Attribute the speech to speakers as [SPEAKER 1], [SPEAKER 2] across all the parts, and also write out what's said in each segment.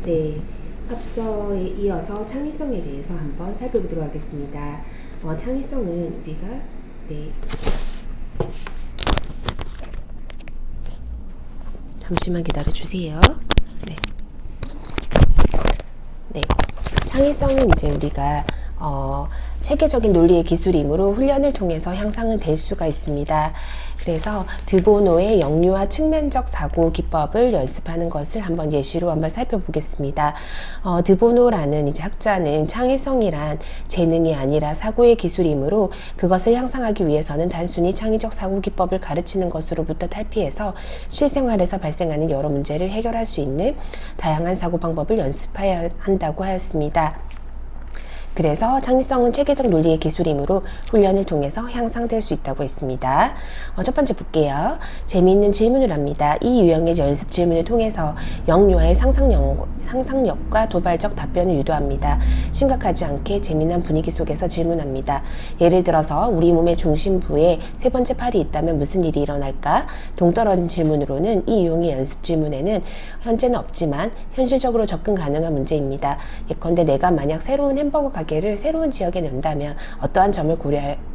[SPEAKER 1] 네, 앞서에 이어서 창의성에 대해서 한번 살펴보도록 하겠습니다. 창의성은 우리가 네, 잠시만 기다려 주세요. 네. 네. 창의성은 이제 우리가 체계적인 논리의 기술이므로 훈련을 통해서 향상은 될 수가 있습니다. 그래서 드보노의 역류와 측면적 사고 기법을 연습하는 것을 한번 예시로 한번 살펴보겠습니다. 드보노라는 이제 학자는 창의성이란 재능이 아니라 사고의 기술이므로 그것을 향상하기 위해서는 단순히 창의적 사고 기법을 가르치는 것으로부터 탈피해서 실생활에서 발생하는 여러 문제를 해결할 수 있는 다양한 사고 방법을 연습해야 한다고 하였습니다. 그래서 창의성은 체계적 논리의 기술이므로 훈련을 통해서 향상될 수 있다고 했습니다. 첫 번째 볼게요. 재미있는 질문을 합니다. 이 유형의 연습 질문을 통해서 영유아의 상상력과 도발적 답변을 유도합니다. 심각하지 않게 재미난 분위기 속에서 질문합니다. 예를 들어서 우리 몸의 중심부에 세 번째 팔이 있다면 무슨 일이 일어날까? 동떨어진 질문으로는 이 유형의 연습 질문에는 현재는 없지만 현실적으로 접근 가능한 문제입니다. 예컨대 내가 만약 새로운 햄버거 가게를 새로운 지역에 연다면 어떠한 점을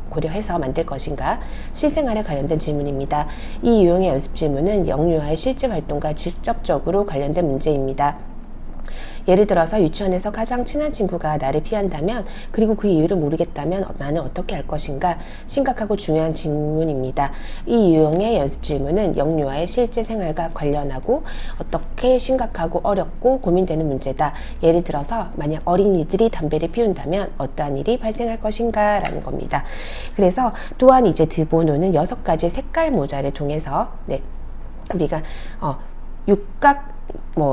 [SPEAKER 1] 고려해서 만들 것인가? 실생활에 관련된 질문입니다. 이 유형의 연습 질문은 영유아의 실제 활동과 직접적으로 관련된 문제입니다. 예를 들어서 유치원에서 가장 친한 친구가 나를 피한다면 그리고 그 이유를 모르겠다면 나는 어떻게 할 것인가? 심각하고 중요한 질문입니다. 이 유형의 연습 질문은 영유아의 실제 생활과 관련하고 어떻게 심각하고 어렵고 고민되는 문제다. 예를 들어서 만약 어린이들이 담배를 피운다면 어떠한 일이 발생할 것인가? 라는 겁니다. 그래서 또한 이제 드보노는 6가지 색깔 모자를 통해서 우리가 육각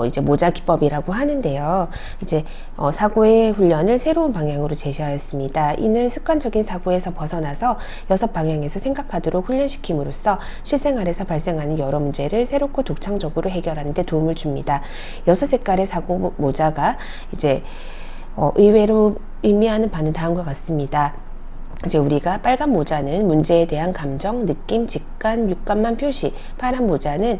[SPEAKER 1] 이제 모자 기법이라고 하는데요. 이제 사고의 훈련을 새로운 방향으로 제시하였습니다. 이는 습관적인 사고에서 벗어나서 6방향에서 생각하도록 훈련시킴으로써 실생활에서 발생하는 여러 문제를 새롭고 독창적으로 해결하는 데 도움을 줍니다. 6색깔의 사고 모자가 이제 의외로 의미하는 바는 다음과 같습니다. 이제 우리가 빨간 모자는 문제에 대한 감정, 느낌, 직관, 육감만 표시, 파란 모자는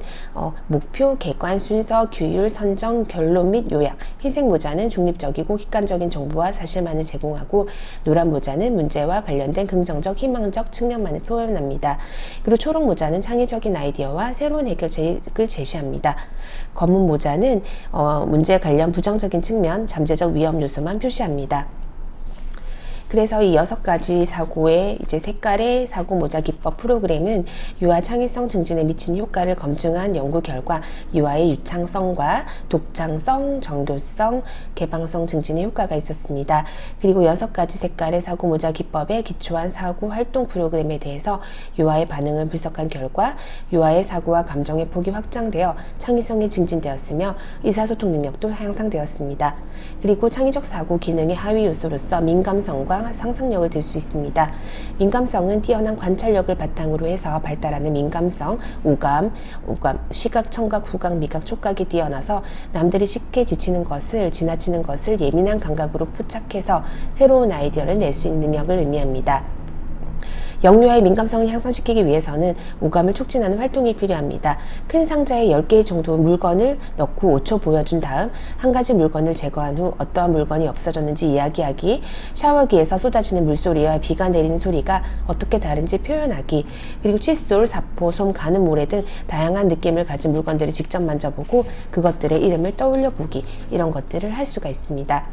[SPEAKER 1] 목표, 객관, 순서, 규율, 선정, 결론 및 요약, 흰색 모자는 중립적이고 객관적인 정보와 사실만을 제공하고 노란 모자는 문제와 관련된 긍정적, 희망적 측면만을 표현합니다. 그리고 초록 모자는 창의적인 아이디어와 새로운 해결책을 제시합니다. 검은 모자는 문제 관련 부정적인 측면, 잠재적 위험 요소만 표시합니다. 그래서 이 6가지 사고의 이제 색깔의 사고 모자 기법 프로그램은 유아 창의성 증진에 미치는 효과를 검증한 연구 결과 유아의 유창성과 독창성, 정교성, 개방성 증진에 효과가 있었습니다. 그리고 6가지 색깔의 사고 모자 기법에 기초한 사고 활동 프로그램에 대해서 유아의 반응을 분석한 결과 유아의 사고와 감정의 폭이 확장되어 창의성이 증진되었으며 의사소통 능력도 향상되었습니다. 그리고 창의적 사고 기능의 하위 요소로서 민감성과 상상력을 들 수 있습니다. 민감성은 뛰어난 관찰력을 바탕으로 해서 발달하는 민감성, 오감, 시각, 청각, 후각, 미각, 촉각이 뛰어나서 남들이 쉽게 지나치는 것을 예민한 감각으로 포착해서 새로운 아이디어를 낼 수 있는 능력을 의미합니다. 영유아의 민감성을 향상시키기 위해서는 오감을 촉진하는 활동이 필요합니다. 큰 상자에 10개 정도 물건을 넣고 5초 보여준 다음 한 가지 물건을 제거한 후 어떠한 물건이 없어졌는지 이야기하기, 샤워기에서 쏟아지는 물소리와 비가 내리는 소리가 어떻게 다른지 표현하기, 그리고 칫솔, 사포, 솜, 가는 모래 등 다양한 느낌을 가진 물건들을 직접 만져보고 그것들의 이름을 떠올려 보기, 이런 것들을 할 수가 있습니다.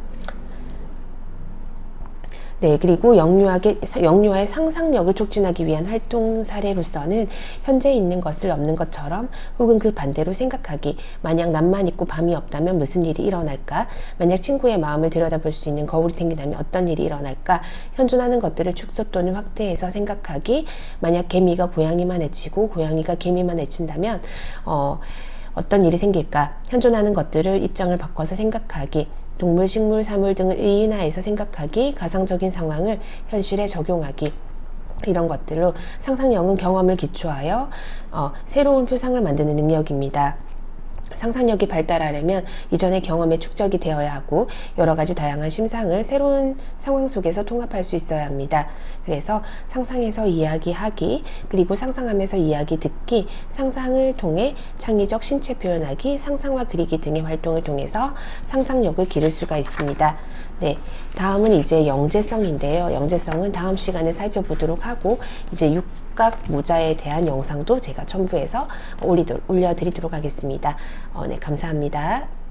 [SPEAKER 1] 그리고 영유아의 상상력을 촉진하기 위한 활동 사례로서는 현재 있는 것을 없는 것처럼 혹은 그 반대로 생각하기, 만약 남만 있고 밤이 없다면 무슨 일이 일어날까? 만약 친구의 마음을 들여다볼 수 있는 거울이 생긴다면 어떤 일이 일어날까? 현존하는 것들을 축소 또는 확대해서 생각하기, 만약 개미가 고양이만 해치고 고양이가 개미만 해친다면 어떤 일이 생길까? 현존하는 것들을 입장을 바꿔서 생각하기, 동물, 식물, 사물 등을 의인화해서 생각하기, 가상적인 상황을 현실에 적용하기, 이런 것들로 상상력은 경험을 기초하여 새로운 표상을 만드는 능력입니다. 상상력이 발달하려면 이전의 경험에 축적이 되어야 하고 여러 가지 다양한 심상을 새로운 상황 속에서 통합할 수 있어야 합니다. 그래서 상상해서 이야기하기, 그리고 상상하면서 이야기 듣기, 상상을 통해 창의적 신체 표현하기, 상상과 그리기 등의 활동을 통해서 상상력을 기를 수가 있습니다. 네, 다음은 이제 영재성인데요. 영재성은 다음 시간에 살펴보도록 하고, 이제 육각 모자에 대한 영상도 제가 첨부해서 올려드리도록 하겠습니다. 네, 감사합니다.